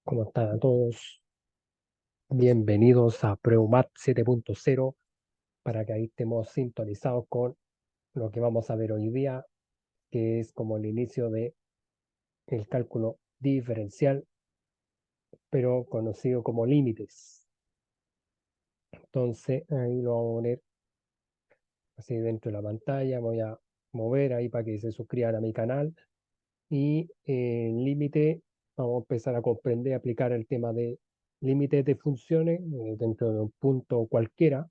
¿Cómo están todos? Bienvenidos a Preumat 7.0 para que ahí estemos sintonizados con lo que vamos a ver hoy día, que es como el inicio de el cálculo diferencial, pero conocido como límites. Entonces, ahí lo vamos a poner así dentro de la pantalla. Voy a mover ahí para que se suscriban a mi canal. Y en límite, vamos a empezar a comprender, aplicar el tema de límites de funciones dentro de un punto cualquiera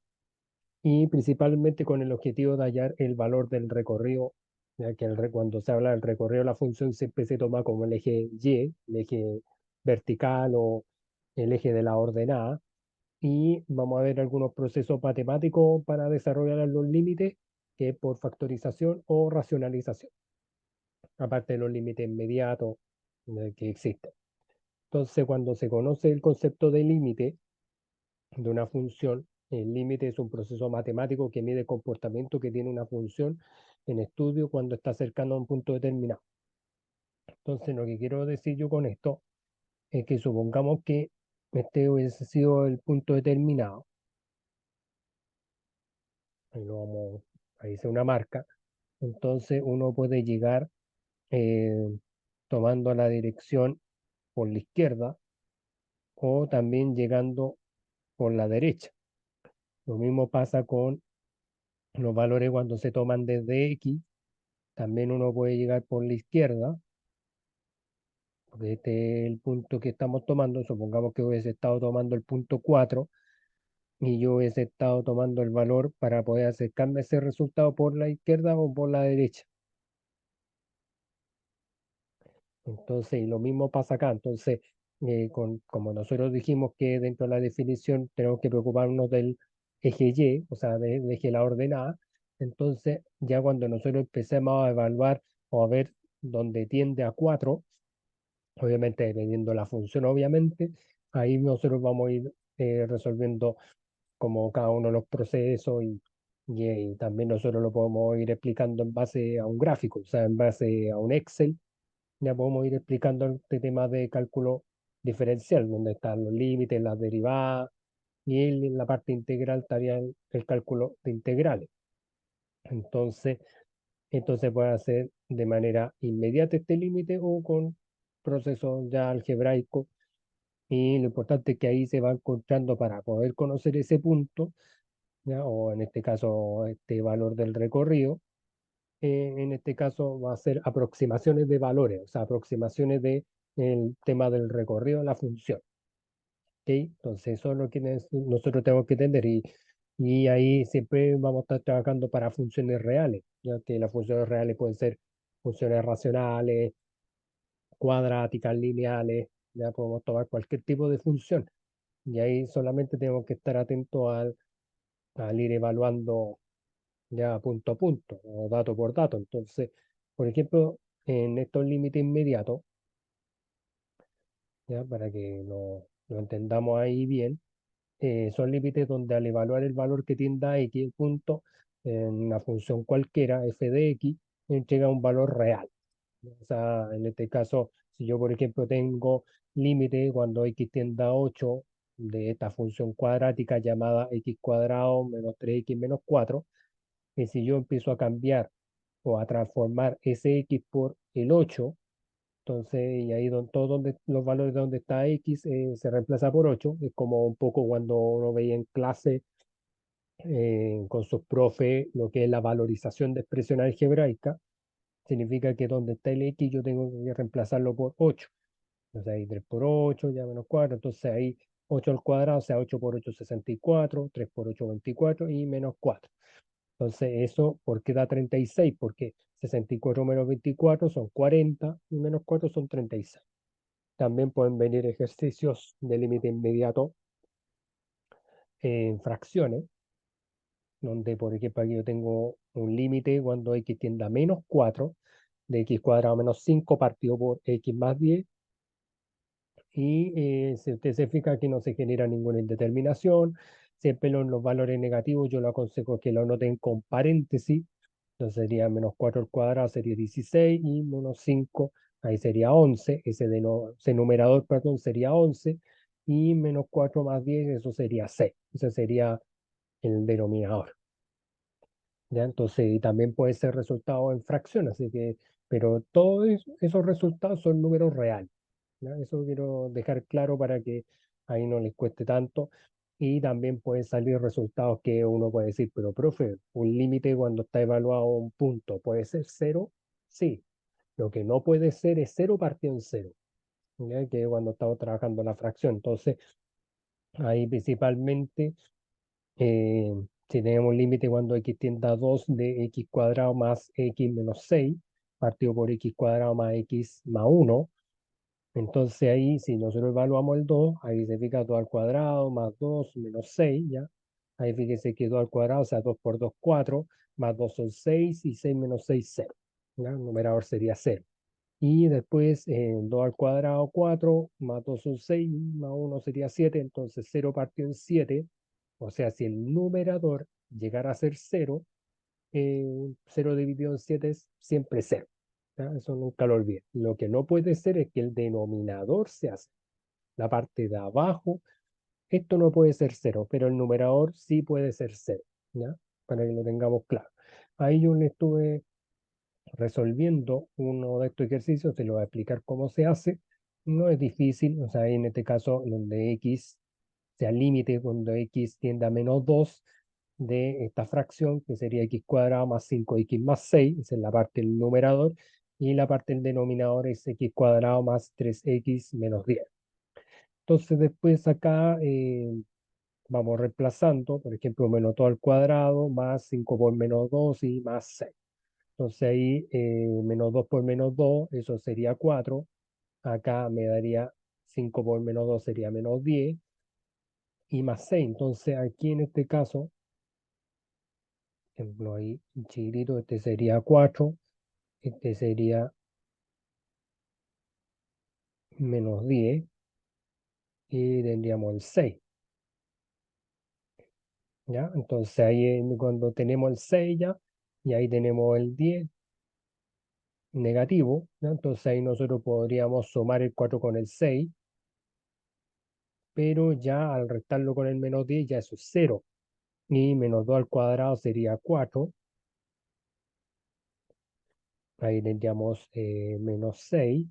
y principalmente con el objetivo de hallar el valor del recorrido, ya que cuando se habla del recorrido, la función siempre se toma como el eje Y, el eje vertical o el eje de la ordenada, y vamos a ver algunos procesos matemáticos para desarrollar los límites, que es por factorización o racionalización, aparte de los límites inmediatos que existen. Entonces, cuando se conoce el concepto de límite de una función, el límite es un proceso matemático que mide el comportamiento que tiene una función en estudio cuando está cercano a un punto determinado. Entonces, lo que quiero decir yo con esto es que supongamos que este hubiese sido el punto determinado. Ahí lo vamos, ahí dice una marca. Entonces, uno puede llegar eh, tomando la dirección por la izquierda o también llegando por la derecha. Lo mismo pasa con los valores cuando se toman desde X. También uno puede llegar por la izquierda, porque este es el punto que estamos tomando. Supongamos que hubiese estado tomando el punto 4 y yo hubiese estado tomando el valor para poder acercarme a ese resultado por la izquierda o por la derecha. Entonces, y lo mismo pasa acá. Entonces, como nosotros dijimos que dentro de la definición tenemos que preocuparnos del eje Y, o sea, del eje de la ordenada, entonces ya cuando nosotros empecemos a evaluar o a ver dónde tiende a 4, obviamente dependiendo de la función, obviamente, ahí nosotros vamos a ir resolviendo como cada uno de los procesos y también nosotros lo podemos ir explicando en base a un gráfico, o sea, en base a un Excel, ya podemos ir explicando este tema de cálculo diferencial, donde están los límites, las derivadas, y en la parte integral estaría el cálculo de integrales. Entonces, entonces puede hacer de manera inmediata este límite o con procesos ya algebraicos. Y lo importante es que ahí se va encontrando para poder conocer ese punto, ¿ya? O en este caso, este valor del recorrido. En este caso va a ser aproximaciones de valores, o sea, aproximaciones de el tema del recorrido de la función. ¿Ok? Entonces, eso es lo que nosotros tenemos que entender. Y ahí siempre vamos a estar trabajando para funciones reales, ya que las funciones reales pueden ser funciones racionales, cuadráticas, lineales, ya podemos tomar cualquier tipo de función. Y ahí solamente tenemos que estar atentos al ir evaluando ya punto a punto o dato por dato. Entonces, por ejemplo, en estos límites inmediatos, ya para que lo entendamos ahí bien, son límites donde al evaluar el valor que tienda a X, el punto, en una función cualquiera, f de X, entrega un valor real. O sea, en este caso, si yo, por ejemplo, tengo límite cuando X tienda a 8 de esta función cuadrática llamada X cuadrado menos 3X menos 4, que si yo empiezo a cambiar o a transformar ese X por el 8, entonces, y ahí todo donde, los valores de donde está X se reemplaza por 8. Es como un poco cuando uno veía en clase con sus profes lo que es la valorización de expresión algebraica. Significa que donde está el X yo tengo que reemplazarlo por 8. Entonces ahí 3 por 8 ya menos 4. Entonces ahí 8 al cuadrado, o sea, 8 por 8 64, 3 por 8 24 y menos 4. Entonces eso, ¿por qué da 36? Porque 64 menos 24 son 40 y menos 4 son 36. También pueden venir ejercicios de límite inmediato en fracciones, donde por ejemplo aquí yo tengo un límite cuando x tiende a menos 4 de x cuadrado menos 5 partido por x más 10. Y si usted se fija, aquí no se genera ninguna indeterminación. Siempre los valores negativos yo lo aconsejo que lo anoten con paréntesis. Entonces sería menos 4 al cuadrado sería 16 y menos 5 ahí sería 11, ese numerador, perdón, sería 11, y menos 4 más 10, eso sería 6. Ese sería el denominador. ¿Ya? Entonces, y también puede ser resultado en fracción, así que, pero todos esos resultados son números reales. ¿Ya? Eso quiero dejar claro para que ahí no les cueste tanto. Y también pueden salir resultados que uno puede decir, pero profe, un límite cuando está evaluado un punto, ¿puede ser cero? Sí. Lo que no puede ser es cero partido en cero, ¿ya? Que es cuando estamos trabajando la fracción. Entonces, ahí principalmente eh, si tenemos un límite cuando x tiende a 2 de x cuadrado más x menos 6 partido por x cuadrado más x más 1. Entonces ahí, si nosotros evaluamos el 2, ahí se fija 2 al cuadrado más 2 menos 6, ¿ya? Ahí fíjese que 2 al cuadrado, o sea, 2 por 2, 4, más 2 son 6 y 6 menos 6, 0. ¿Ya? El numerador sería 0. Y después 2 al cuadrado, 4, más 2 son 6, más 1 sería 7, entonces 0 partido en 7. O sea, si el numerador llegara a ser 0, 0 dividido en 7 es siempre 0. ¿Ya? Eso nunca lo olviden. Lo que no puede ser es que el denominador sea 0. La parte de abajo, esto no puede ser 0, pero el numerador sí puede ser 0. ¿Ya? Para que lo tengamos claro. Ahí yo le estuve resolviendo uno de estos ejercicios, te lo voy a explicar cómo se hace. No es difícil, o sea, en este caso, donde x sea límite, cuando x tiende a menos 2 de esta fracción, que sería x cuadrado más 5x más 6, esa es la parte del numerador, y la parte del denominador es x cuadrado más 3x menos 10. Entonces, después acá vamos reemplazando, por ejemplo, menos 2 al cuadrado, más 5 por menos 2 y más 6. Entonces ahí menos 2 por menos 2, eso sería 4. Acá me daría 5 por menos 2 sería menos 10 y más 6. Entonces aquí en este caso, ejemplo ahí chiquitito, este sería 4, este sería menos 10 y tendríamos el 6. ¿Ya? Entonces ahí cuando tenemos el 6 ya, y ahí tenemos el 10 negativo, ¿ya? Entonces ahí nosotros podríamos sumar el 4 con el 6, pero ya al restarlo con el menos 10 ya eso es 0. Y menos 2 al cuadrado sería 4. Ahí tendríamos menos 6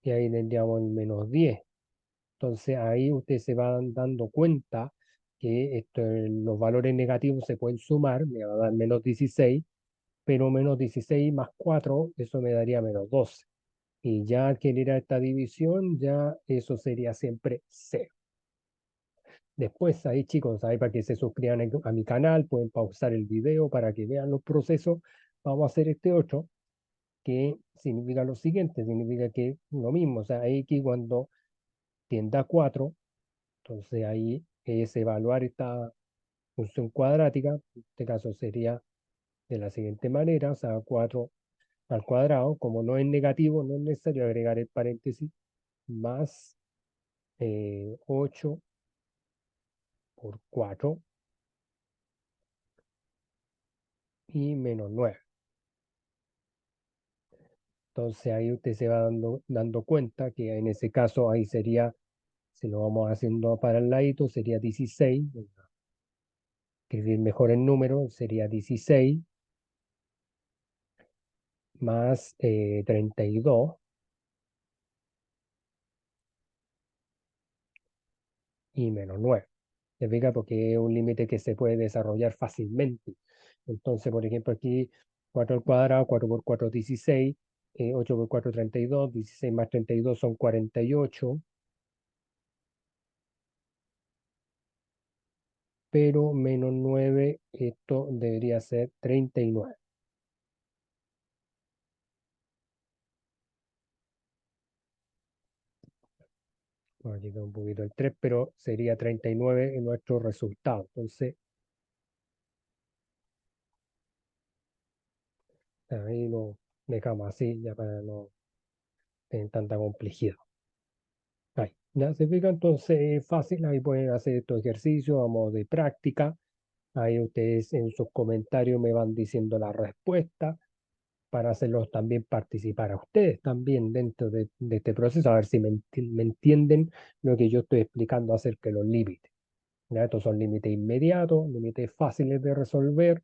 y ahí tendríamos el menos 10. Entonces ahí usted se va dando cuenta que los valores negativos se pueden sumar, me va a dar menos 16, pero menos 16 más 4, eso me daría menos 12. Y ya al generar esta división, ya eso sería siempre 0. Después ahí chicos, ahí para que se suscriban a mi canal, pueden pausar el video para que vean los procesos. Vamos a hacer este otro, que significa lo siguiente, significa que lo mismo, o sea, x cuando tiende a 4, entonces ahí es evaluar esta función cuadrática, en este caso sería de la siguiente manera, o sea, 4 al cuadrado, como no es negativo, no es necesario agregar el paréntesis, más 8 por 4 y menos 9. Entonces ahí usted se va dando cuenta que en ese caso ahí sería, si lo vamos haciendo para el ladito, sería 16, escribir mejor el número, sería 16 más 32 y menos 9. ¿Se fija? Porque es un límite que se puede desarrollar fácilmente. Entonces, por ejemplo, aquí 4 al cuadrado, 4 por 4 16, 8 por 4 32, 16 más 32 son 48, pero menos 9, esto debería ser 39. Bueno, aquí queda un poquito el 3, pero sería 39 en nuestro resultado. Entonces, ahí lo dejamos así, ya para no tener tanta complejidad. Ahí, ya se fija, entonces es fácil, ahí pueden hacer estos ejercicios a modo de práctica. Ahí ustedes en sus comentarios me van diciendo la respuesta. para hacerlos también participar a ustedes también dentro de este proceso, a ver si me entienden lo que yo estoy explicando acerca de los límites. ¿Ya? Estos son límites inmediatos, límites fáciles de resolver.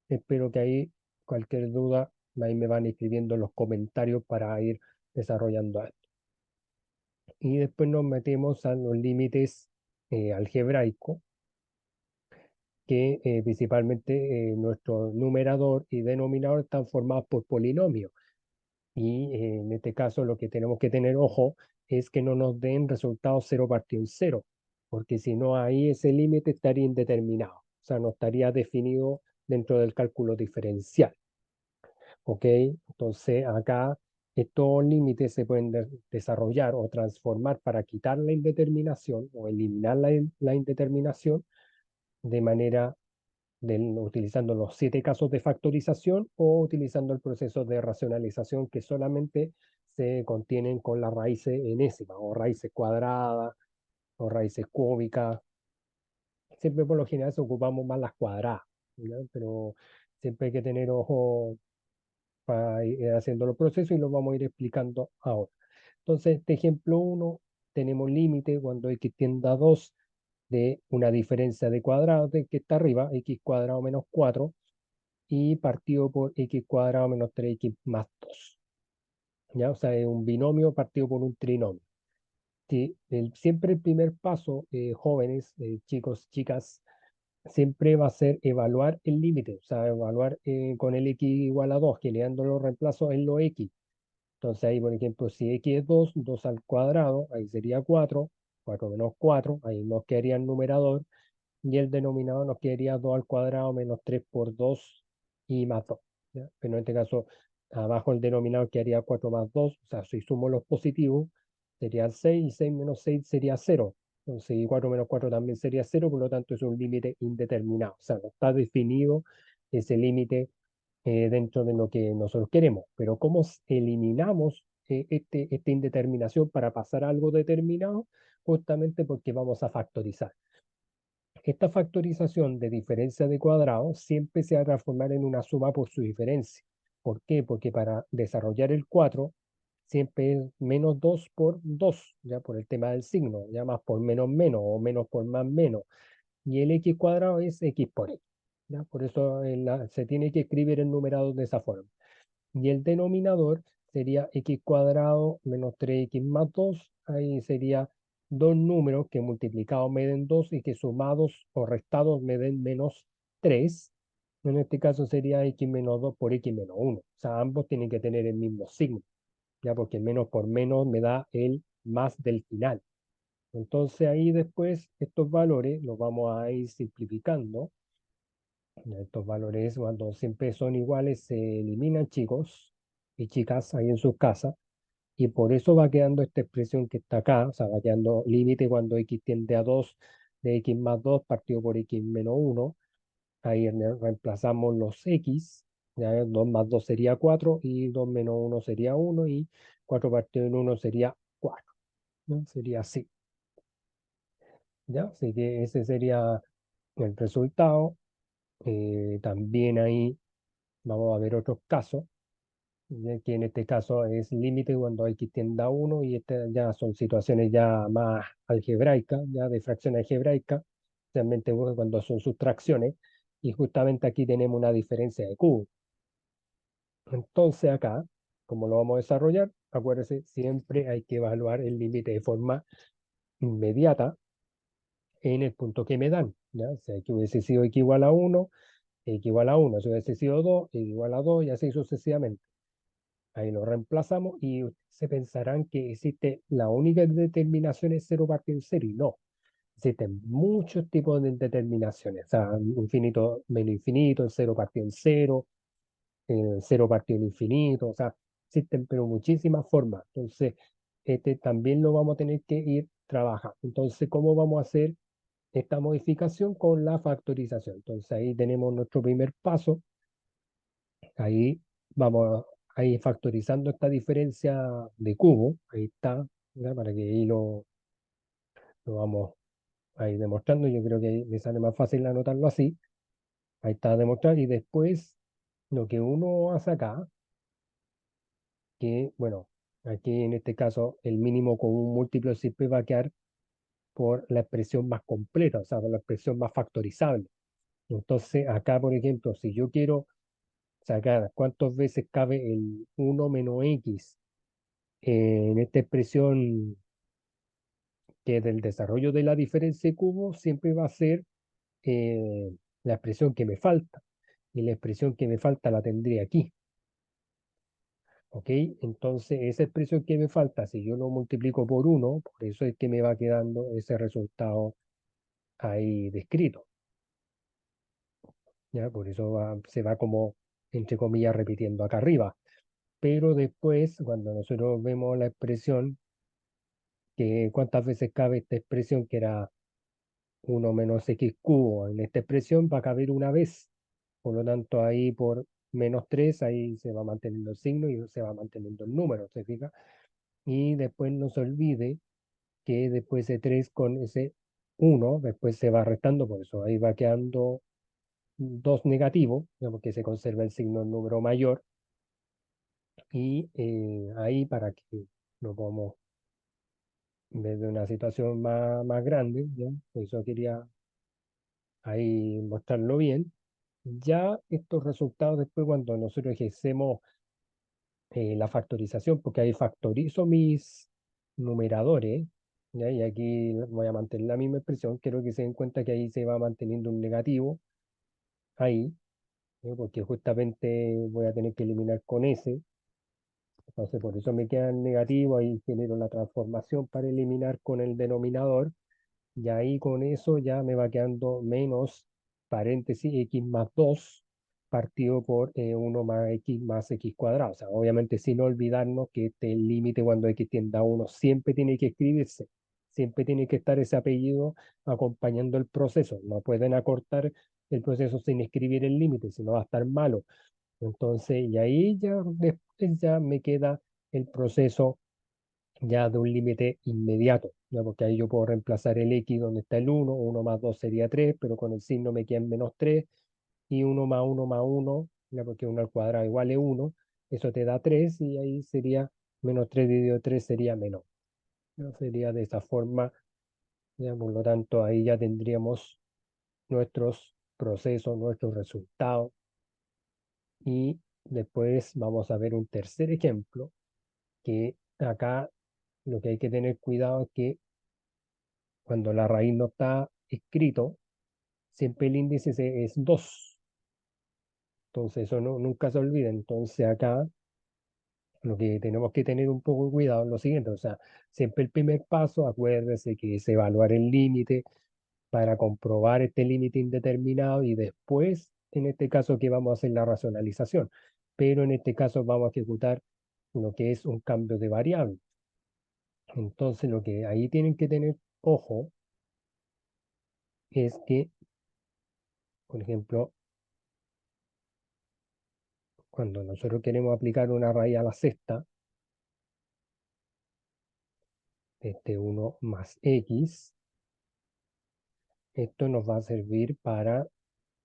Espero que ahí cualquier duda, ahí me van escribiendo en los comentarios para ir desarrollando esto. Y después nos metemos a los límites algebraicos, que principalmente nuestro numerador y denominador están formados por polinomios. Y en este caso lo que tenemos que tener ojo es que no nos den resultados 0 partido en 0, porque si no ahí ese límite estaría indeterminado, o sea, no estaría definido dentro del cálculo diferencial. ¿Ok? Entonces acá estos límites se pueden desarrollar o transformar para quitar la indeterminación o eliminar la indeterminación de manera utilizando los 7 casos de factorización o utilizando el proceso de racionalización que solamente se contienen con las raíces enésimas o raíces cuadradas o raíces cúbicas. Siempre por lo general ocupamos más las cuadradas, ¿ya? Pero siempre hay que tener ojo para ir haciendo los procesos y los vamos a ir explicando ahora. Entonces, este ejemplo 1, tenemos límite cuando x tiende a 2 de una diferencia de cuadrados de que está arriba, x cuadrado menos 4, y partido por x cuadrado menos 3x más 2. ¿Ya? O sea, es un binomio partido por un trinomio. Sí, siempre el primer paso, jóvenes, chicos, chicas, siempre va a ser evaluar el límite, o sea, evaluar con el x igual a 2, generando los reemplazos en los x. Entonces ahí, por ejemplo, si x es 2, 2 al cuadrado, ahí sería 4, 4 menos 4, ahí nos quedaría el numerador, y el denominador nos quedaría 2 al cuadrado menos 3 por 2 y más 2. ¿Ya? Pero en este caso, abajo el denominador quedaría 4 más 2, o sea, si sumo los positivos, sería 6, y 6 menos 6 sería 0. Entonces, y 4 menos 4 también sería 0, por lo tanto es un límite indeterminado. O sea, no está definido ese límite dentro de lo que nosotros queremos. Pero ¿cómo eliminamos esta indeterminación para pasar a algo determinado? Justamente porque vamos a factorizar. Esta factorización de diferencia de cuadrados siempre se va a transformar en una suma por su diferencia. ¿Por qué? Porque para desarrollar el 4 siempre es menos 2 por 2, ya por el tema del signo, ya más por menos menos o menos por más menos. Y el x cuadrado es x por x. ¿Ya? Por eso se tiene que escribir el numerador de esa forma. Y el denominador sería x cuadrado menos 3x más 2. Ahí sería dos números que multiplicados me den 2 y que sumados o restados me den menos 3. En este caso sería x menos 2 por x menos 1. O sea, ambos tienen que tener el mismo signo, ya porque menos por menos me da el más del final. Entonces ahí después estos valores los vamos a ir simplificando. Estos valores cuando siempre son iguales se eliminan, chicos y chicas, ahí en sus casas, y por eso va quedando esta expresión que está acá, o sea, va quedando límite cuando x tiende a 2 de x más 2 partido por x menos 1. Ahí reemplazamos los x, ya 2 más 2 sería 4 y 2 menos 1 sería 1 y 4 partido en 1 sería 4, ¿no? Sería así, ¿ya? Así que ese sería el resultado. También ahí vamos a ver otros casos, ya que en este caso es límite cuando x tiende a 1 y estas ya son situaciones ya más algebraicas, ya de fracción algebraica, realmente cuando son sustracciones, y justamente aquí tenemos una diferencia de cubo. Entonces acá, como lo vamos a desarrollar, acuérdense, siempre hay que evaluar el límite de forma inmediata en el punto que me dan, ¿ya? O sea, que hubiese sido x igual a 1, x igual a 1, si hubiese sido 2, x igual a 2 y así sucesivamente. Ahí lo reemplazamos y se pensarán que existe la única determinación es 0 partido en 0 y no. Existen muchos tipos de determinaciones, o sea, infinito menos infinito, el 0 partido en 0, el 0 partido en infinito, o sea, existen pero muchísimas formas. Entonces, este también lo vamos a tener que ir trabajando. Entonces, ¿cómo vamos a hacer esta modificación? Con la factorización. Entonces, ahí tenemos nuestro primer paso. Ahí vamos a ir factorizando esta diferencia de cubo. Ahí está, ¿ya? Para que ahí lo vamos a ir demostrando. Yo creo que ahí me sale más fácil anotarlo así. Ahí está demostrar. Y después lo que uno hace acá que, bueno, aquí en este caso el mínimo común múltiplo siempre va a quedar por la expresión más completa, o sea, por la expresión más factorizable. Entonces, acá, por ejemplo, si yo quiero sacar cuántas veces cabe el 1 menos x en esta expresión que del desarrollo de la diferencia de cubo, siempre va a ser eh, la expresión que me falta. Y la expresión que me falta la tendré aquí. ¿Ok? Entonces, esa expresión que me falta, si yo lo multiplico por 1, por eso es que me va quedando ese resultado ahí descrito. ¿Ya? Por eso se va como, entre comillas, repitiendo acá arriba. Pero después, cuando nosotros vemos la expresión, que cuántas veces cabe esta expresión que era 1 menos x cubo, en esta expresión va a caber una vez. Por lo tanto, ahí por menos 3 ahí se va manteniendo el signo y se va manteniendo el número, ¿se fija? Y después no se olvide que después de 3 con ese 1 después se va restando, por eso ahí va quedando 2 negativo, digamos que se conserva el signo del número mayor, y ahí para que lo podamos ver de una situación más grande, ¿ya? Por eso quería ahí mostrarlo bien. Ya estos resultados después cuando nosotros ejercemos la factorización, porque ahí factorizo mis numeradores, ¿ya? Y aquí voy a mantener la misma expresión, quiero que se den cuenta que ahí se va manteniendo un negativo, ahí, porque justamente voy a tener que eliminar con ese, entonces por eso me queda el negativo, ahí genero la transformación para eliminar con el denominador, y ahí con eso ya me va quedando menos paréntesis x más 2 partido por 1 más x cuadrado. O sea, obviamente sin olvidarnos que este límite cuando x tiende a 1 siempre tiene que escribirse. Siempre tiene que estar ese apellido acompañando el proceso. No pueden acortar el proceso sin escribir el límite, si no va a estar malo. Entonces, y ahí ya después ya me queda el proceso ya de un límite inmediato, ¿ya? Porque ahí yo puedo reemplazar el x donde está el 1, 1 más 2 sería 3, pero con el signo me queda en menos 3, y 1 más 1, ¿ya? Porque 1 al cuadrado igual es 1, eso te da 3, y ahí sería menos 3 dividido 3 sería menos. ¿Ya? Sería de esa forma, ¿ya? Por lo tanto, ahí ya tendríamos nuestros procesos, nuestros resultados, y después vamos a ver un tercer ejemplo, que acá lo que hay que tener cuidado es que cuando la raíz no está escrito, siempre el índice es 2. Entonces eso no, nunca se olvida. Entonces acá lo que tenemos que tener un poco de cuidado es lo siguiente. O sea, siempre el primer paso, acuérdese que es evaluar el límite para comprobar este límite indeterminado y después, en este caso, que vamos a hacer la racionalización. Pero en este caso vamos a ejecutar lo que es un cambio de variable. Entonces lo que ahí tienen que tener ojo es que, por ejemplo, cuando nosotros queremos aplicar una raíz a la sexta, este 1 más x, esto nos va a servir para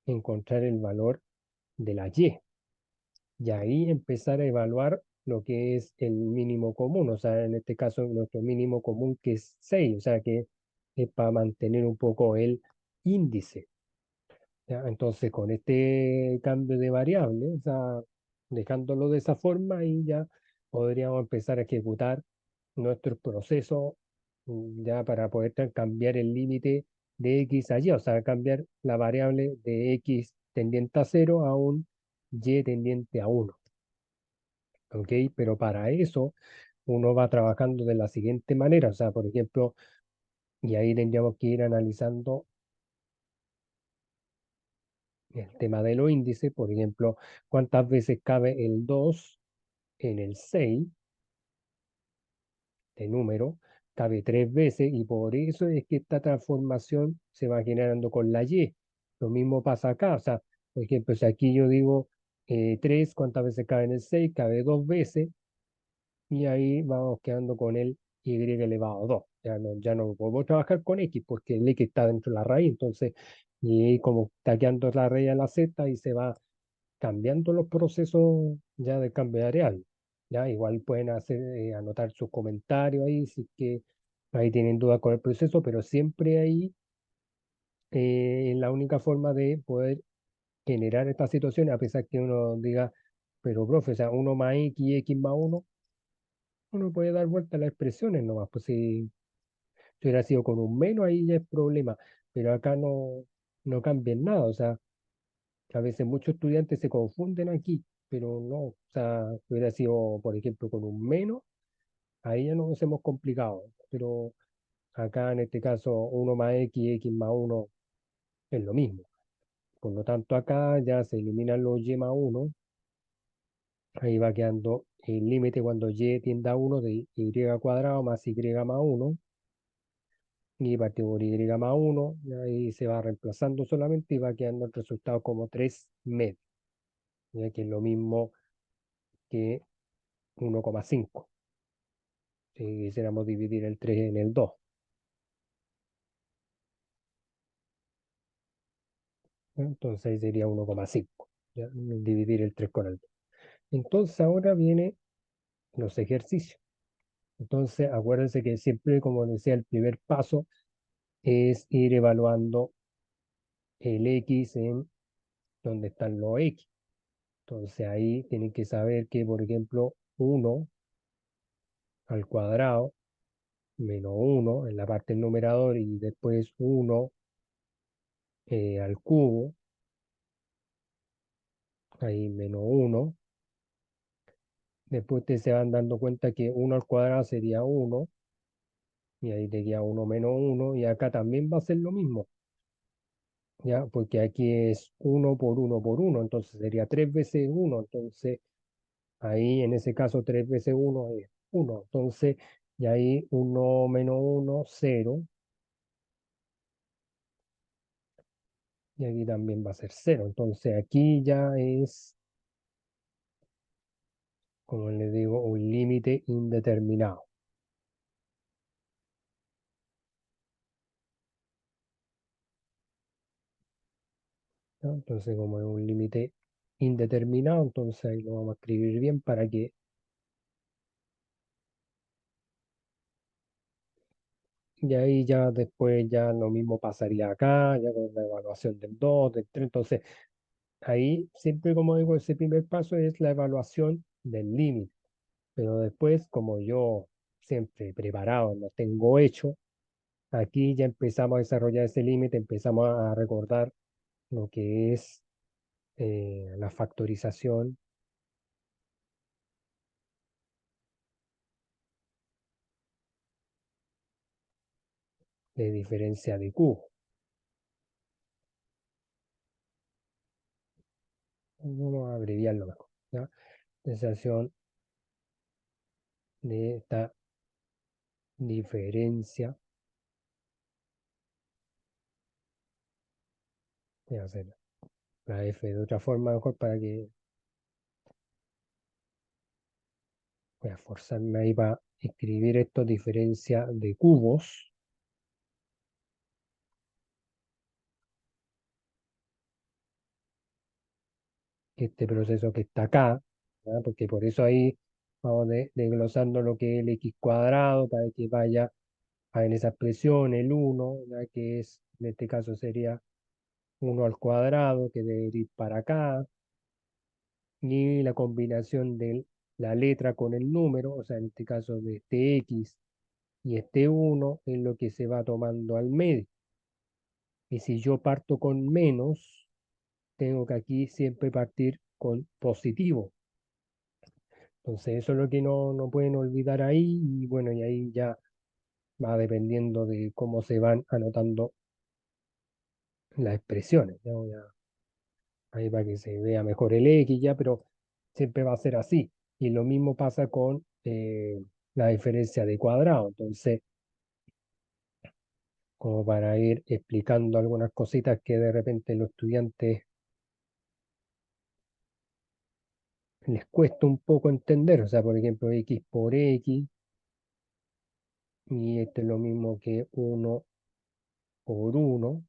encontrar el valor de la y. Y ahí empezar a evaluar lo que es el mínimo común, o sea, en este caso nuestro mínimo común que es 6, o sea, que es para mantener un poco el índice. ¿Ya? Entonces, con este cambio de variable, o sea, dejándolo de esa forma, y ya podríamos empezar a ejecutar nuestro proceso ya para poder cambiar el límite de x a y, o sea, cambiar la variable de x tendiente a 0 a un y tendiente a 1. ¿Ok? Pero para eso uno va trabajando de la siguiente manera, o sea, por ejemplo, y ahí tendríamos que ir analizando el tema de los índices, por ejemplo, cuántas veces cabe el 2 en el 6 de número, cabe 3 veces, y por eso es que esta transformación se va generando con la y. Lo mismo pasa acá, o sea, por ejemplo, si aquí yo digo 3, ¿cuántas veces cabe en el 6? Cabe 2 veces, y ahí vamos quedando con el y elevado a 2. Ya no podemos trabajar con x porque el x está dentro de la raíz, entonces, y como está quedando la raíz a la z y se va cambiando los procesos ya de cambio de área. ya igual pueden hacer, anotar sus comentarios ahí, si es que ahí tienen dudas con el proceso, pero siempre ahí la única forma de poder generar esta situación, a pesar que uno diga, pero profe, o sea, uno más x más uno, uno puede dar vuelta a las expresiones nomás, pues si hubiera sido con un menos, ahí ya es problema, pero acá no cambia en nada, o sea, a veces muchos estudiantes se confunden aquí, pero no, o sea, si hubiera sido, por ejemplo, con un menos, ahí ya nos hemos complicado, pero acá en este caso uno más x más uno es lo mismo. Por lo tanto, acá ya se eliminan los y más uno. Ahí va quedando el límite cuando y tiende a 1 de y cuadrado más y más uno, y partido por y más uno, y ahí se va reemplazando solamente y va quedando el resultado como 3 medios, ya que es lo mismo que 1,5 si quisiéramos dividir el 3 en el 2. ¿Ya? Entonces ahí sería 1,5, ¿ya? Dividir el 3 con el 2. Entonces ahora vienen los ejercicios. Entonces acuérdense que siempre, como decía, el primer paso es ir evaluando el x en donde están los x. Entonces ahí tienen que saber que, por ejemplo, 1 al cuadrado menos 1 en la parte del numerador y después 1 al cubo, ahí menos 1. Después ustedes se van dando cuenta que 1 al cuadrado sería 1 y ahí te queda 1 menos 1 y acá también va a ser lo mismo, ¿ya? Porque aquí es 1 por 1 por 1, entonces sería 3 veces 1, entonces ahí en ese caso 3 veces 1 es 1, entonces y ahí 1 menos 1, 0, y aquí también va a ser 0. Entonces aquí ya es, como les digo, un límite indeterminado, ¿no? Entonces como es un límite indeterminado, entonces ahí lo vamos a escribir bien para que, y ahí ya después ya lo mismo pasaría acá, ya con la evaluación del 2 del 3. Entonces ahí siempre, como digo, ese primer paso es la evaluación del límite, pero después como yo siempre preparado lo tengo hecho, aquí ya empezamos a desarrollar ese límite, empezamos a recordar lo que es la factorización de diferencia de cubo. Vamos a abreviarlo mejor, ¿ya? Diferenciación de esta diferencia. Voy a hacer la F de otra forma mejor para que voy a forzarme ahí para escribir esto, diferencia de cubos. Este proceso que está acá, ¿ya? Porque por eso ahí vamos desglosando lo que es el x cuadrado para que vaya en esa expresión el 1, ya que es, en este caso sería 1 al cuadrado, que debe ir para acá, y la combinación de la letra con el número, o sea, en este caso de este x y este 1, es lo que se va tomando al medio. Y si yo parto con menos, tengo que aquí siempre partir con positivo. Entonces, eso es lo que no pueden olvidar ahí, y bueno, y ahí ya va dependiendo de cómo se van anotando las expresiones. ¿Ya? Ahí para que se vea mejor el X ya, pero siempre va a ser así. Y lo mismo pasa con la diferencia de cuadrado. Entonces, como para ir explicando algunas cositas que de repente los estudiantes les cuesta un poco entender. O sea, por ejemplo, X por X, y esto es lo mismo que 1 por 1.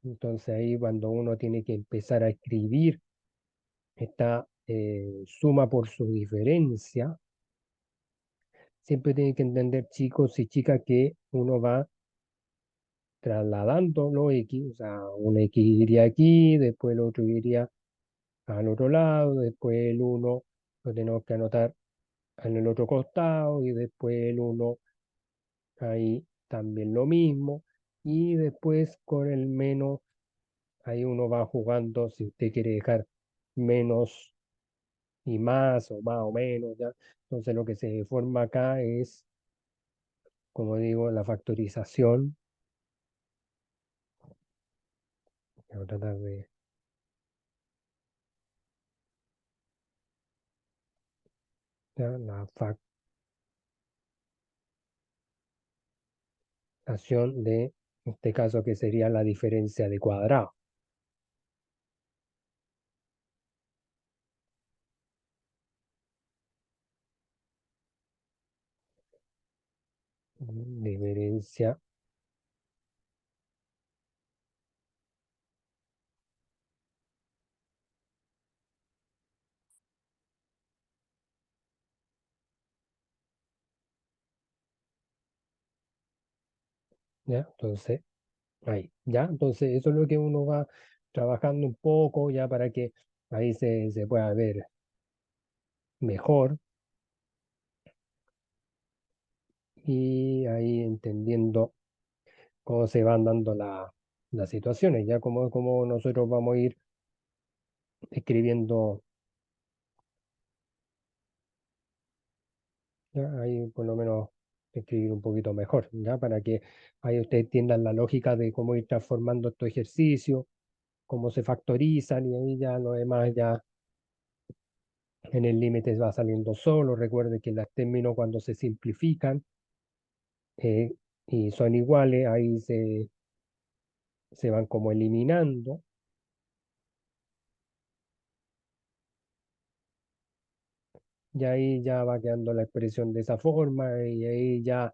Entonces ahí cuando uno tiene que empezar a escribir esta suma por su diferencia, siempre tiene que entender, chicos y chicas, que uno va trasladando los X, o sea, un X iría aquí, después el otro iría al otro lado, después el uno lo tenemos que anotar en el otro costado y después el uno ahí también lo mismo. Y después con el menos, ahí uno va jugando si usted quiere dejar menos y más o menos, ¿ya? Entonces lo que se forma acá es, como digo, la factorización. Voy a tratar de, ¿ya? La factorización de, en este caso, que sería la diferencia de cuadrado. Diferencia, ¿ya? Entonces, ahí, ¿ya? Entonces, eso es lo que uno va trabajando un poco ya para que ahí se pueda ver mejor y ahí entendiendo cómo se van dando las situaciones, ya como nosotros vamos a ir escribiendo, ya ahí por lo menos escribir un poquito mejor, ya para que ahí ustedes entiendan la lógica de cómo ir transformando estos ejercicios, cómo se factorizan y ahí ya lo demás ya en el límite va saliendo solo. Recuerde que los términos cuando se simplifican eh, y son iguales, ahí se van como eliminando. Y ahí ya va quedando la expresión de esa forma y ahí ya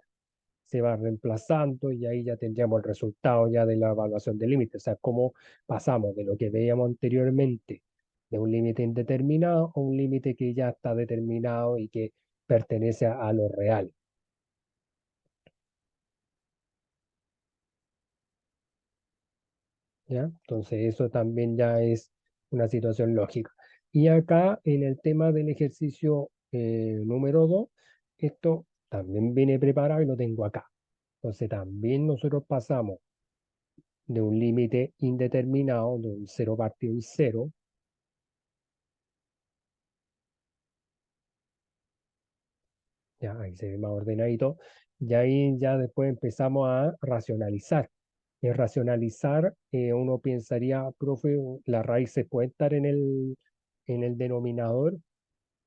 se va reemplazando y ahí ya tendríamos el resultado ya de la evaluación del límite. O sea, cómo pasamos de lo que veíamos anteriormente de un límite indeterminado a un límite que ya está determinado y que pertenece a lo real. ¿Ya? Entonces eso también ya es una situación lógica. Y acá en el tema del ejercicio número 2 esto también viene preparado y lo tengo acá. Entonces también nosotros pasamos de un límite indeterminado, de un cero partido en cero, ya ahí se ve más ordenadito, y ahí ya después empezamos a racionalizar. En racionalizar, uno pensaría, profe, las raíces pueden estar en el denominador.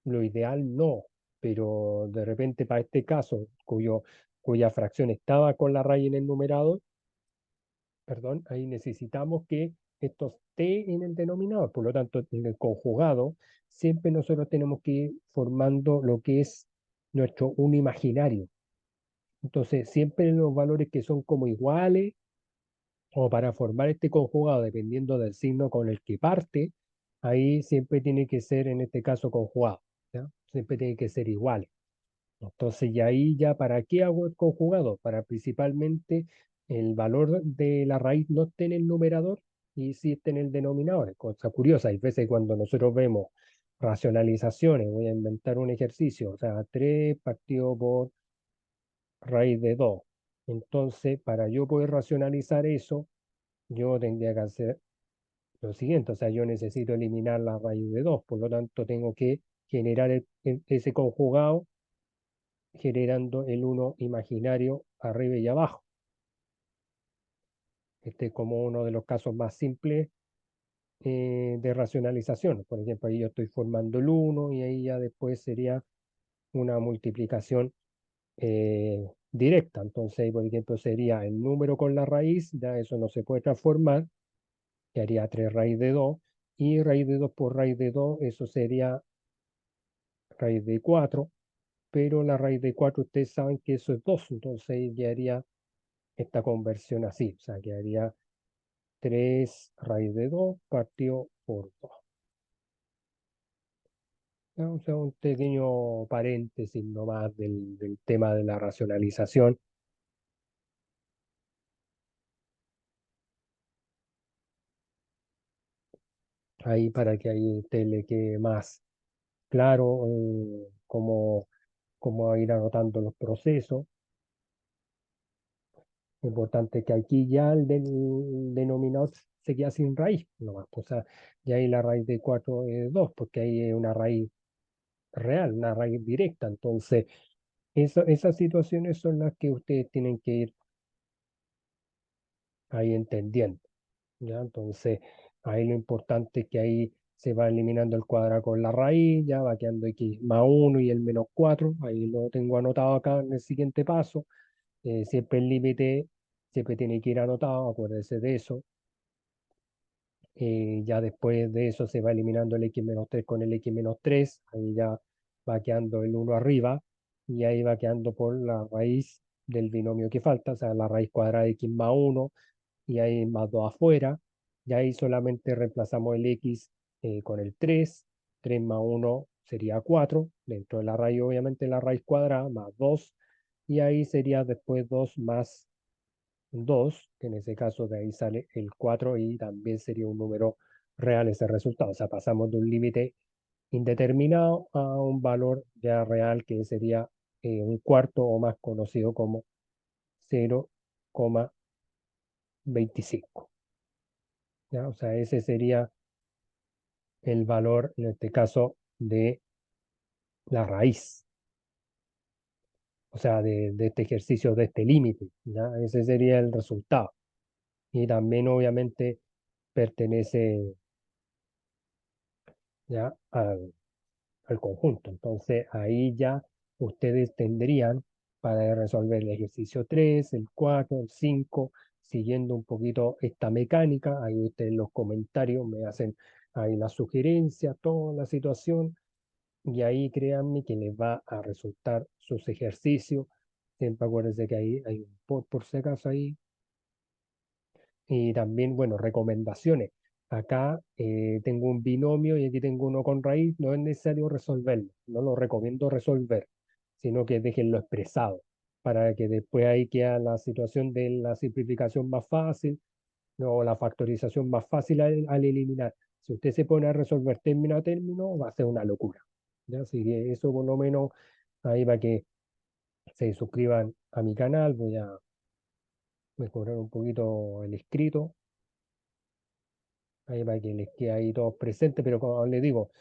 Lo ideal no, pero de repente para este caso, cuya fracción estaba con la raíz en el numerador, perdón, ahí necesitamos que esto esté en el denominador. Por lo tanto, en el conjugado, siempre nosotros tenemos que ir formando lo que es nuestro un imaginario. Entonces, siempre los valores que son como iguales, o para formar este conjugado, dependiendo del signo con el que parte, ahí siempre tiene que ser, en este caso, conjugado, ¿ya? Siempre tiene que ser igual. Entonces, y ahí ya, ¿para qué hago el conjugado? Para principalmente el valor de la raíz no esté en el numerador y sí esté en el denominador. Cosa curiosa, hay veces cuando nosotros vemos racionalizaciones, voy a inventar un ejercicio, o sea, 3 partido por raíz de 2. Entonces, para yo poder racionalizar eso, yo tendría que hacer lo siguiente, o sea, yo necesito eliminar la raíz de 2, por lo tanto tengo que generar ese conjugado generando el uno imaginario arriba y abajo. Este es como uno de los casos más simples de racionalización. Por ejemplo, ahí yo estoy formando el uno y ahí ya después sería una multiplicación directa. Entonces, por ejemplo, sería el número con la raíz, ya eso no se puede transformar, que haría 3 raíz de 2 y raíz de 2 por raíz de 2 eso sería raíz de 4, pero la raíz de 4 ustedes saben que eso es 2, entonces ya haría esta conversión así, o sea, quedaría 3 raíz de 2 partido por 2. O sea, un pequeño paréntesis nomás del tema de la racionalización, ahí para que ahí a usted le quede más claro cómo ir anotando los procesos. Importante que aquí ya el denominador se queda sin raíz, nomás. O sea, ya ahí la raíz de 4 es 2 porque ahí es una raíz real, una raíz directa. Entonces, esas situaciones son las que ustedes tienen que ir ahí entendiendo, ¿ya? Entonces, ahí lo importante es que ahí se va eliminando el cuadrado con la raíz, ya va quedando x más 1 y el menos 4. Ahí lo tengo anotado acá en el siguiente paso. Siempre el límite siempre tiene que ir anotado, acuérdense de eso. Ya después de eso se va eliminando el x-3 con el x-3, ahí ya va quedando el 1 arriba y ahí va quedando por la raíz del binomio que falta, o sea, la raíz cuadrada de x más 1 y ahí más 2 afuera, y ahí solamente reemplazamos el x con el 3, 3 más 1 sería 4, dentro de la raíz obviamente la raíz cuadrada más 2, y ahí sería después 2 más 2, que en ese caso de ahí sale el 4 y también sería un número real ese resultado. O sea, pasamos de un límite indeterminado a un valor ya real que sería un cuarto o más conocido como 0,25. ¿Ya? O sea, ese sería el valor en este caso de la raíz. O sea, de este ejercicio, de este límite. ¿Ya? Ese sería el resultado. Y también obviamente pertenece ya al conjunto. Entonces ahí ya ustedes tendrían para resolver el ejercicio 3 el 4 el 5 siguiendo un poquito esta mecánica. Ahí ustedes en los comentarios me hacen ahí las sugerencias, toda la situación. Y ahí créanme que les va a resultar sus ejercicios. Siempre acuérdense que ahí hay un por si acaso ahí y también, bueno, recomendaciones. Acá tengo un binomio y aquí tengo uno con raíz. No es necesario resolverlo. No lo recomiendo resolver, sino que déjenlo expresado para que después ahí queda la situación de la simplificación más fácil, ¿no? O la factorización más fácil al eliminar. Si usted se pone a resolver término a término, va a ser una locura. ¿Ya? Así que eso por lo menos ahí va que se suscriban a mi canal. Voy a mejorar un poquito el escrito ahí para que les quede ahí todos presentes, pero como les digo,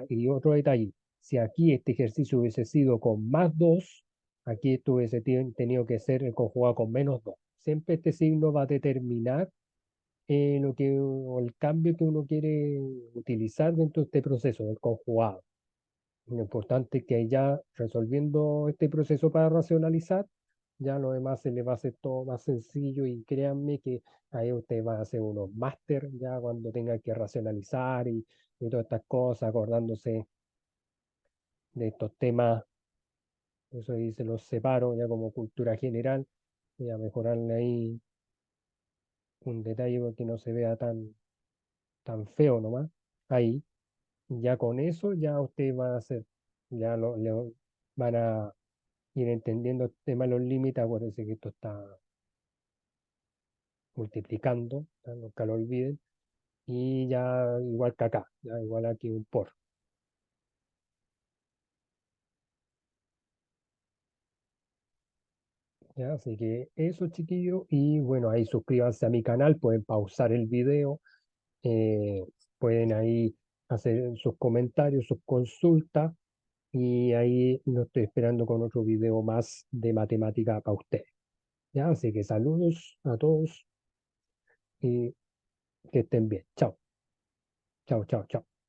y otro detalle, si aquí este ejercicio hubiese sido con más 2 aquí esto hubiese tenido que ser conjugado con menos 2. Siempre este signo va a determinar o el cambio que uno quiere utilizar dentro de este proceso del conjugado. Lo importante es que ya resolviendo este proceso para racionalizar, ya lo demás se le va a hacer todo más sencillo y créanme que ahí usted va a hacer unos máster ya cuando tenga que racionalizar y todas estas cosas, acordándose de estos temas, eso ahí se los separo ya como cultura general, y a mejorarle ahí un detalle porque no se vea tan feo nomás. Ahí, ya con eso, ya usted va a hacer, ya van a ir entendiendo el tema de los límites. Acuérdense que esto está multiplicando, ¿ya? Nunca lo olviden. Y ya igual que acá, ya igual aquí un por. ¿Ya? Así que eso, chiquillos. Y bueno, ahí suscríbanse a mi canal, pueden pausar el video, eh, pueden ahí hacer sus comentarios, sus consultas. Y ahí lo estoy esperando con otro video más de matemática para ustedes. ¿Ya? Así que saludos a todos y que estén bien. Chao, chao, chao, chao.